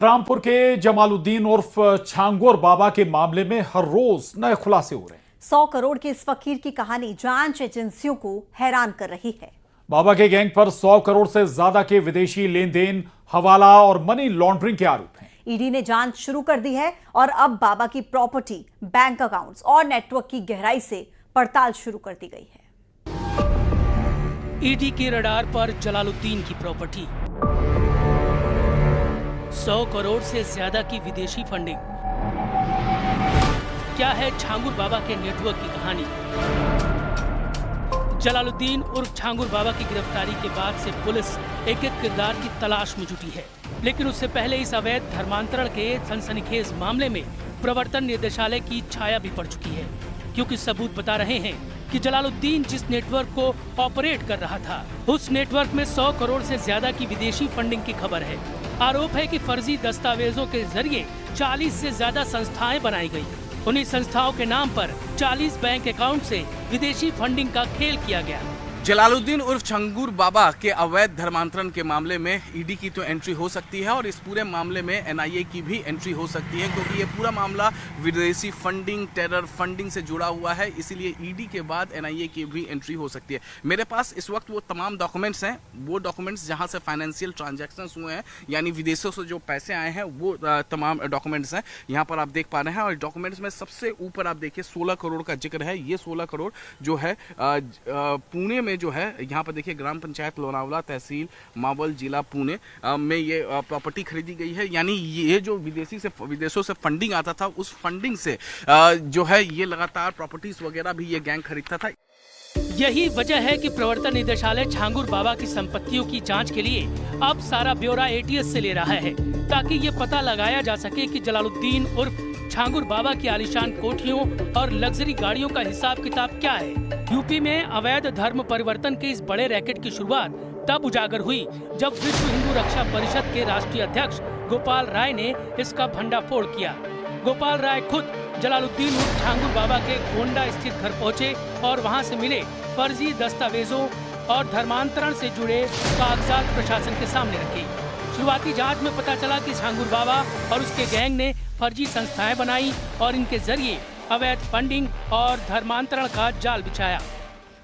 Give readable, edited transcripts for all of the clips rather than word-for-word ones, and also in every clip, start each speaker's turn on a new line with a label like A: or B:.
A: रामपुर के जमालुद्दीन उर्फ छांगोर बाबा के मामले में हर रोज नए खुलासे हो रहे हैं।
B: 100 करोड़ के इस फकीर की कहानी जांच एजेंसियों को हैरान कर रही है।
A: बाबा के गैंग पर 100 करोड़ से ज्यादा के विदेशी लेन देन, हवाला और मनी लॉन्ड्रिंग के आरोप हैं।
B: ईडी ने जांच शुरू कर दी है और अब बाबा की प्रॉपर्टी, बैंक अकाउंट्स और नेटवर्क की गहराई से पड़ताल शुरू कर दी गई है।
C: ईडी के रडार पर जलालुद्दीन की प्रॉपर्टी, 100 करोड़ से ज्यादा की विदेशी फंडिंग। क्या है छांगुर बाबा के नेटवर्क की कहानी? जलालुद्दीन उर्फ छांगुर बाबा की गिरफ्तारी के बाद से पुलिस एक एक किरदार की तलाश में जुटी है, लेकिन उससे पहले इस अवैध धर्मांतरण के सनसनीखेज मामले में प्रवर्तन निदेशालय की छाया भी पड़ चुकी है, क्योंकि सबूत बता रहे हैं कि जलालुद्दीन जिस नेटवर्क को ऑपरेट कर रहा था, उस नेटवर्क में 100 करोड़ से ज्यादा की विदेशी फंडिंग की खबर है। आरोप है कि फर्जी दस्तावेजों के जरिए 40 से ज्यादा संस्थाएं बनाई गई। उन्हीं संस्थाओं के नाम पर 40 बैंक अकाउंट से विदेशी फंडिंग का खेल किया गया।
D: जलालुद्दीन उर्फ छांगुर बाबा के अवैध धर्मांतरण के मामले में ईडी की तो एंट्री हो सकती है और इस पूरे मामले में एनआईए की भी एंट्री हो सकती है, क्योंकि ये पूरा मामला विदेशी फंडिंग, टेरर फंडिंग से जुड़ा हुआ है। इसीलिए ईडी के बाद एनआईए की भी एंट्री हो सकती है। मेरे पास इस वक्त वो तमाम डॉक्यूमेंट्स हैं, वो डॉक्यूमेंट्स जहाँ से फाइनेंशियल ट्रांजेक्शन्स हुए हैं, यानी विदेशों से जो पैसे आए हैं, वो तमाम डॉक्यूमेंट्स हैं। यहाँ पर आप देख पा रहे हैं और डॉक्यूमेंट्स में सबसे ऊपर आप देखिए 16 करोड़ का जिक्र है। ये 16 करोड़ जो है पुणे में जो है, यहाँ पर देखिए ग्राम पंचायत लोनावला, तहसील मावल, जिला पुणे में ये प्रॉपर्टी खरीदी गई है। यानी ये जो विदेशों से फंडिंग आता था, उस फंडिंग से जो है ये लगातार प्रॉपर्टीज वगैरह भी ये गैंग खरीदता था।
C: यही वजह है कि प्रवर्तन निदेशालय छांगुर बाबा की संपत्तियों की जांच के लिए अब सारा ब्यौरा एटीएस से ले रहा है, ताकि ये पता लगाया जा सके कि जलालुद्दीन उर्फ छांगुर बाबा की आलीशान कोठियों और लग्जरी गाड़ियों का हिसाब किताब क्या है। यूपी में अवैध धर्म परिवर्तन के इस बड़े रैकेट की शुरुआत तब उजागर हुई जब विश्व हिंदू रक्षा परिषद के राष्ट्रीय अध्यक्ष गोपाल राय ने इसका भंडाफोड़ किया। गोपाल राय खुद जलालुद्दीन उर्फ छांगुर बाबा के गोंडा स्थित घर पहुंचे और वहां से मिले फर्जी दस्तावेजों और धर्मांतरण से जुड़े कागजात प्रशासन के सामने रखे। शुरुआती जांच में पता चला कि छांगुर बाबा और उसके गैंग ने फर्जी संस्थाएं बनाई और इनके जरिए अवैध फंडिंग और धर्मांतरण का जाल बिछाया।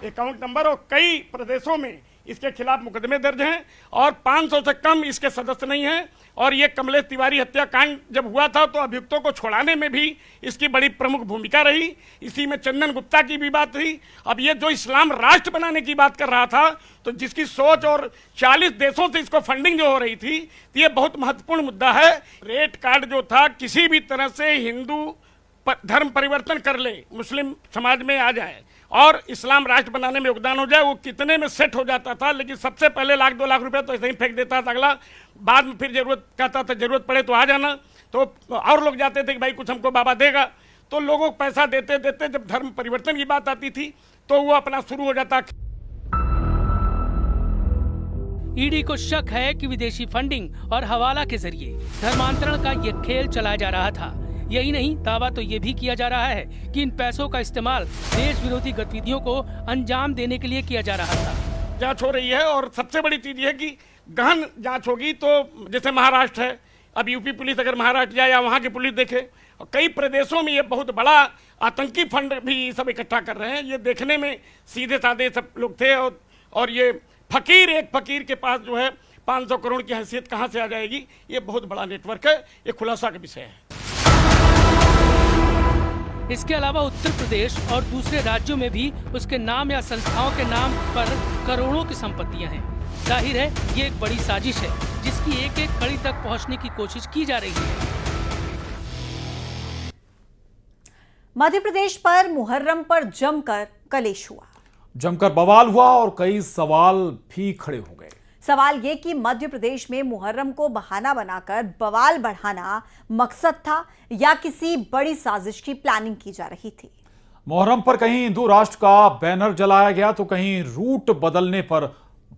E: अकाउंट नंबर और कई प्रदेशों में इसके खिलाफ मुकदमे दर्ज हैं और 500 से कम इसके सदस्य नहीं हैं। और ये कमलेश तिवारी हत्याकांड जब हुआ था तो अभियुक्तों को छुड़ाने में भी इसकी बड़ी प्रमुख भूमिका रही। इसी में चंदन गुप्ता की भी बात थी। अब ये जो इस्लाम राष्ट्र बनाने की बात कर रहा था, तो जिसकी सोच और 40 देशों से इसको फंडिंग जो हो रही थी, तो ये बहुत महत्वपूर्ण मुद्दा है। रेट कार्ड जो था, किसी भी तरह से हिंदू धर्म परिवर्तन कर ले, मुस्लिम समाज में आ जाए और इस्लाम राष्ट्र बनाने में योगदान हो जाए, वो कितने में सेट हो जाता था। लेकिन सबसे पहले 1-2 लाख रुपए तो ऐसे ही फेंक देता था अगला, बाद में फिर जरूरत कहता था जरूरत पड़े तो आ जाना। तो और लोग जाते थे कि भाई कुछ हमको बाबा देगा, तो लोगों को पैसा देते देते जब धर्म परिवर्तन की बात आती थी तो वो अपना शुरू हो जाता।
C: ईडी को शक है कि विदेशी फंडिंग और हवाला के जरिए धर्मांतरण का ये खेल चलाया जा रहा था। यही नहीं, दावा तो ये भी किया जा रहा है कि इन पैसों का इस्तेमाल देश विरोधी गतिविधियों को अंजाम देने के लिए किया जा रहा था।
E: जांच हो रही है और सबसे बड़ी चीज ये है कि गहन जांच होगी। तो जैसे महाराष्ट्र है, अब यूपी पुलिस अगर महाराष्ट्र जाए या वहाँ की पुलिस देखे, और कई प्रदेशों में ये बहुत बड़ा आतंकी फंड भी सब इकट्ठा कर रहे हैं। ये देखने में सीधे साधे सब लोग थे और ये एक फकीर के पास जो है 500 करोड़ की हैसियत कहाँ से आ जाएगी, ये बहुत बड़ा नेटवर्क है। ये खुलासा का विषय है।
C: इसके अलावा उत्तर प्रदेश और दूसरे राज्यों में भी उसके नाम या संस्थाओं के नाम पर करोड़ों की संपत्तियां हैं। जाहिर है ये एक बड़ी साजिश है, जिसकी एक एक कड़ी तक पहुंचने की कोशिश की जा रही है।
B: मध्य प्रदेश पर मुहर्रम पर जमकर कलेश हुआ,
A: जमकर बवाल हुआ और कई सवाल भी खड़े हो गए।
B: सवाल ये कि मध्य प्रदेश में मुहर्रम को बहाना बनाकर बवाल बढ़ाना मकसद था या किसी बड़ी साजिश की प्लानिंग की जा रही थी।
A: मुहर्रम पर कहीं हिंदू राष्ट्र का बैनर जलाया गया तो कहीं रूट बदलने पर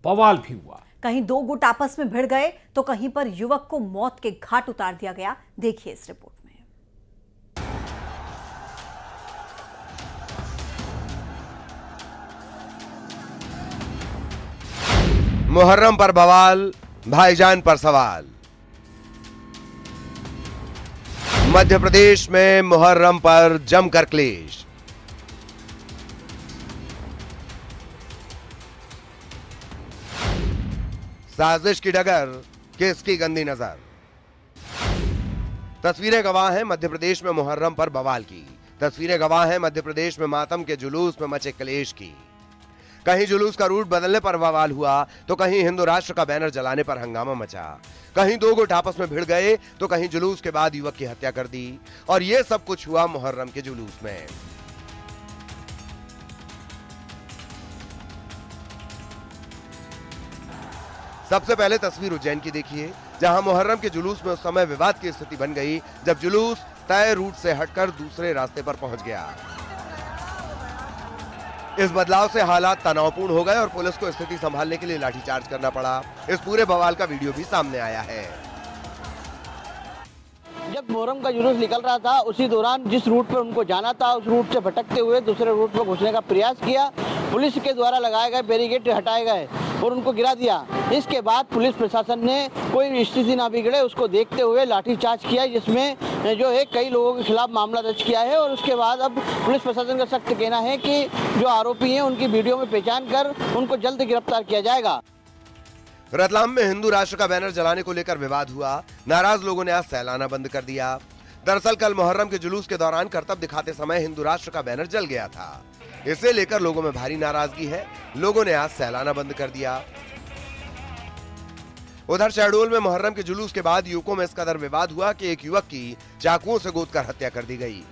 A: बवाल भी हुआ।
B: कहीं 2 गुट आपस में भिड़ गए तो कहीं पर युवक को मौत के घाट उतार दिया गया। देखिए इस रिपोर्ट में।
F: मुहर्रम पर बवाल, भाईजान पर सवाल। मध्य प्रदेश में मुहर्रम पर जमकर क्लेश। साजिश की डगर, किसकी गंदी नजर। तस्वीरें गवाह हैं मध्य प्रदेश में मुहर्रम पर बवाल की। तस्वीरें गवाह हैं मध्य प्रदेश में मातम के जुलूस में मचे क्लेश की। कहीं जुलूस का रूट बदलने पर बवाल हुआ तो कहीं हिंदू राष्ट्र का बैनर जलाने पर हंगामा मचा। कहीं दो गुट आपस में भिड़ गए तो कहीं जुलूस के बाद युवक की हत्या कर दी। और यह सब कुछ हुआ मुहर्रम के जुलूस में। सबसे पहले तस्वीर उज्जैन की देखिए, जहां मुहर्रम के जुलूस में उस समय विवाद की स्थिति बन गई जब जुलूस तय रूट से हटकर दूसरे रास्ते पर पहुंच गया। इस बदलाव से हालात तनावपूर्ण हो गए और पुलिस को स्थिति संभालने के लिए लाठीचार्ज करना पड़ा। इस पूरे बवाल का वीडियो भी सामने आया है।
G: जब मुहर्रम का जुलूस निकल रहा था उसी दौरान जिस रूट पर उनको जाना था उस रूट से भटकते हुए दूसरे रूट पर घुसने का प्रयास किया। पुलिस के द्वारा लगाए गए बैरिकेड हटाए गए और उनको गिरा दिया। इसके बाद पुलिस प्रशासन ने कोई स्थिति ना बिगड़े उसको देखते हुए लाठीचार्ज किया, जिसमें जो है कई लोगों के खिलाफ मामला दर्ज किया है। और उसके बाद अब पुलिस प्रशासन का सख्त कहना है कि जो आरोपी हैं उनकी वीडियो में पहचान कर उनको जल्द गिरफ्तार किया जाएगा।
F: रतलाम में हिंदू राष्ट्र का बैनर जलाने को लेकर विवाद हुआ। नाराज लोगों ने आज सैलाना बंद कर दिया। दरअसल कल मुहर्रम के जुलूस के दौरान करतब दिखाते समय हिंदू राष्ट्र का बैनर जल गया था। इसे लेकर लोगों में भारी नाराजगी है। लोगों ने आज सैलाना बंद कर दिया। उधर शहडोल में मुहर्रम के जुलूस के बाद युवकों में इस कदर विवाद हुआ कि एक युवक की चाकुओं से गोदकर हत्या कर दी गई।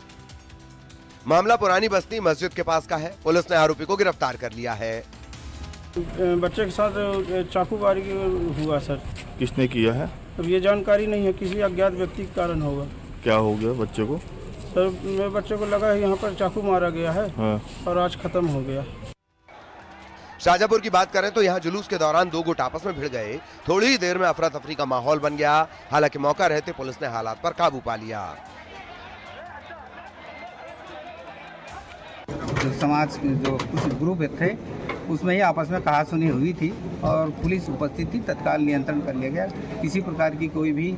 F: मामला पुरानी बस्ती मस्जिद के पास का है। पुलिस ने आरोपी को गिरफ्तार कर लिया है।
H: बच्चे के साथ चाकूबारी हुआ सर।
I: किसने किया है?
H: अब ये जानकारी नहीं है, किसी अज्ञात व्यक्ति के कारण होगा।
I: क्या हो गया बच्चे को?
H: सर मेरे बच्चे को लगा है यहाँ पर चाकू मारा गया है।
I: हाँ।
H: और आज खत्म हो गया।
F: शाजापुर की बात करें तो यहाँ जुलूस के दौरान दो गुट आपस में भिड़ गए। थोड़ी ही देर में अफरा तफरी का माहौल बन गया। हालांकि मौका रहते पुलिस ने हालात पर काबू पा लिया।
J: जो समाज के जो कुछ ग्रुप थे उसमें ही आपस में कहासुनी हुई थी और पुलिस उपस्थित थी। तत्काल नियंत्रण कर लिया गया। किसी प्रकार की कोई भी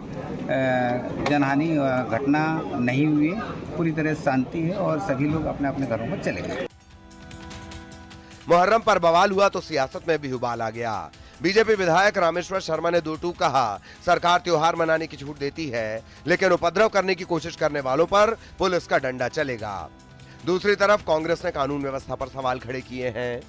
J: जनहानि घटना नहीं हुई। पूरी तरह शांति है और सभी लोग अपने अपने घरों में चले गए।
F: मुहर्रम पर बवाल हुआ तो सियासत में भी उबाल आ गया। बीजेपी विधायक रामेश्वर शर्मा ने दो टूक कहा, सरकार त्योहार मनाने की छूट देती है लेकिन उपद्रव करने की कोशिश करने वालों पर पुलिस का डंडा चलेगा। दूसरी तरफ कांग्रेस ने कानून व्यवस्था पर सवाल खड़े किए हैं।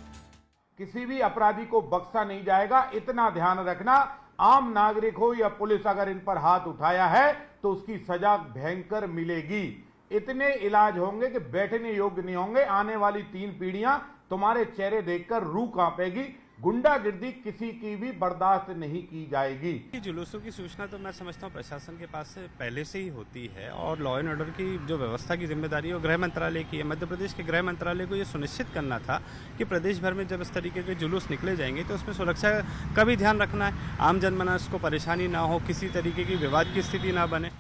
K: किसी भी अपराधी को बख्शा नहीं जाएगा, इतना ध्यान रखना। आम नागरिक हो या पुलिस अगर इन पर हाथ उठाया है तो उसकी सजा भयंकर मिलेगी। इतने इलाज होंगे कि बैठने योग्य नहीं होंगे। आने वाली 3 पीढ़ियां तुम्हारे चेहरे देखकर रूह कांपेगी। गुंडागिर्दी किसी की भी बर्दाश्त नहीं की जाएगी।
L: जुलूसों की सूचना तो मैं समझता हूँ प्रशासन के पास से पहले से ही होती है और लॉ एंड ऑर्डर की जो व्यवस्था की जिम्मेदारी वो गृह मंत्रालय की है। मध्य प्रदेश के गृह मंत्रालय को ये सुनिश्चित करना था कि प्रदेश भर में जब इस तरीके के जुलूस निकले जाएंगे तो उसमें सुरक्षा का भी ध्यान रखना है। आम जनमानस को परेशानी ना हो, किसी तरीके की विवाद की स्थिति ना बने।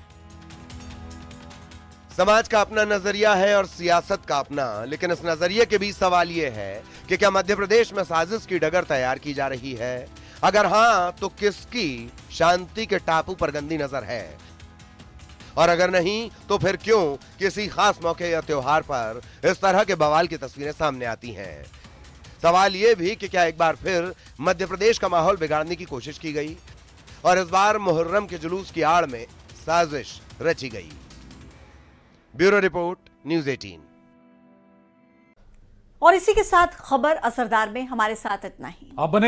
F: समाज का अपना नजरिया है और सियासत का अपना, लेकिन इस नजरिए के बीच सवाल यह है कि क्या मध्य प्रदेश में साजिश की डगर तैयार की जा रही है? अगर हां तो किसकी शांति के टापू पर गंदी नजर है? और अगर नहीं तो फिर क्यों किसी खास मौके या त्योहार पर इस तरह के बवाल की तस्वीरें सामने आती हैं? सवाल यह भी कि क्या एक बार फिर मध्य प्रदेश का माहौल बिगाड़ने की कोशिश की गई और इस बार मुहर्रम के जुलूस की आड़ में साजिश रची गई? Bureau report, news 18।
B: और इसी के साथ खबर असरदार में हमारे साथ इतना ही।
A: अब